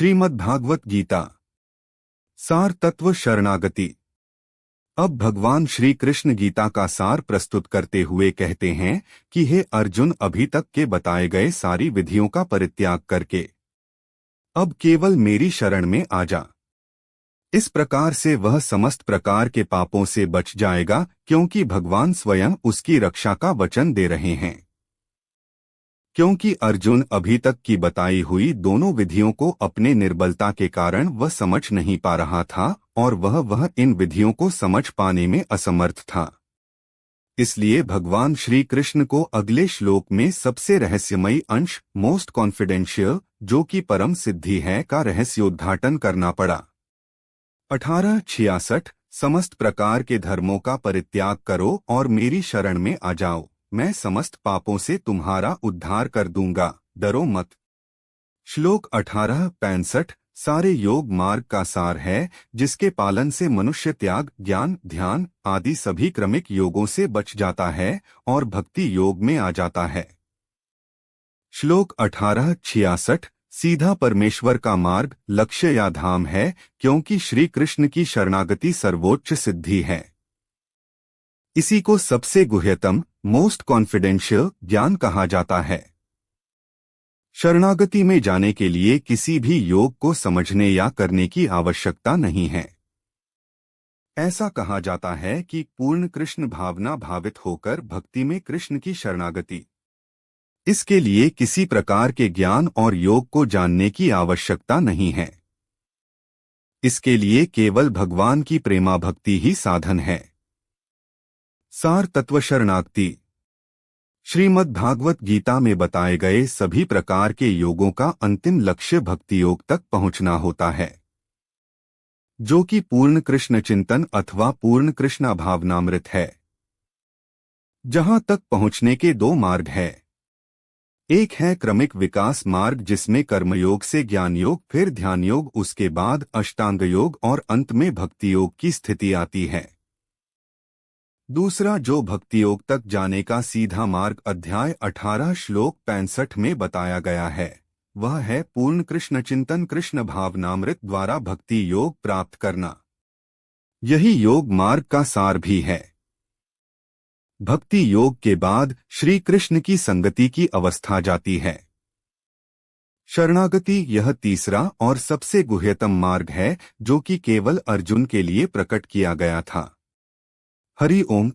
श्रीमद्भागवत गीता सार तत्व शरणागति। अब भगवान श्री कृष्ण गीता का सार प्रस्तुत करते हुए कहते हैं कि हे अर्जुन, अभी तक के बताए गए सारी विधियों का परित्याग करके अब केवल मेरी शरण में आ जा। इस प्रकार से वह समस्त प्रकार के पापों से बच जाएगा, क्योंकि भगवान स्वयं उसकी रक्षा का वचन दे रहे हैं। क्योंकि अर्जुन अभी तक की बताई हुई दोनों विधियों को अपने निर्बलता के कारण वह समझ नहीं पा रहा था और वह इन विधियों को समझ पाने में असमर्थ था। इसलिए भगवान श्री कृष्ण को अगले श्लोक में सबसे रहस्यमयी अंश मोस्ट कॉन्फिडेंशियल, जो कि परम सिद्धि है, का रहस्योद्घाटन करना पड़ा। 1866 समस्त प्रकार के धर्मोों का परित्याग करो और मेरी शरण में आ जाओ, मैं समस्त पापों से तुम्हारा उद्धार कर दूंगा, डरो मत। श्लोक 1865 सारे योग मार्ग का सार है, जिसके पालन से मनुष्य त्याग, ज्ञान, ध्यान आदि सभी क्रमिक योगों से बच जाता है और भक्ति योग में आ जाता है। श्लोक 1866 सीधा परमेश्वर का मार्ग, लक्ष्य या धाम है, क्योंकि श्री कृष्ण की शरणागति सर्वोच्च सिद्धि है। इसी को सबसे गुह्यतम, मोस्ट कॉन्फिडेंशियल ज्ञान कहा जाता है। शरणागति में जाने के लिए किसी भी योग को समझने या करने की आवश्यकता नहीं है। ऐसा कहा जाता है कि पूर्ण कृष्ण भावना भावित होकर भक्ति में कृष्ण की शरणागति। इसके लिए किसी प्रकार के ज्ञान और योग को जानने की आवश्यकता नहीं है। इसके लिए केवल भगवान की प्रेमा भक्ति ही साधन है। सार तत्व शरणागति। श्रीमद्भागवत गीता में बताए गए सभी प्रकार के योगों का अंतिम लक्ष्य भक्ति योग तक पहुंचना होता है, जो कि पूर्ण कृष्ण चिंतन अथवा पूर्ण कृष्ण भावनामृत है। जहां तक पहुंचने के दो मार्ग है। एक है क्रमिक विकास मार्ग, जिसमें कर्मयोग से ज्ञान योग, फिर ध्यान योग, उसके बाद अष्टांग योग और अंत में भक्ति योग की स्थिति आती है। दूसरा, जो भक्ति योग तक जाने का सीधा मार्ग अध्याय 18 श्लोक 65 में बताया गया है, वह है पूर्ण कृष्ण चिंतन, कृष्ण भावनामृत द्वारा भक्ति योग प्राप्त करना। यही योग मार्ग का सार भी है। भक्ति योग के बाद श्री कृष्ण की संगति की अवस्था जाती है। शरणागति यह तीसरा और सबसे गुह्यतम मार्ग है, जो कि केवल अर्जुन के लिए प्रकट किया गया था। हरि ओम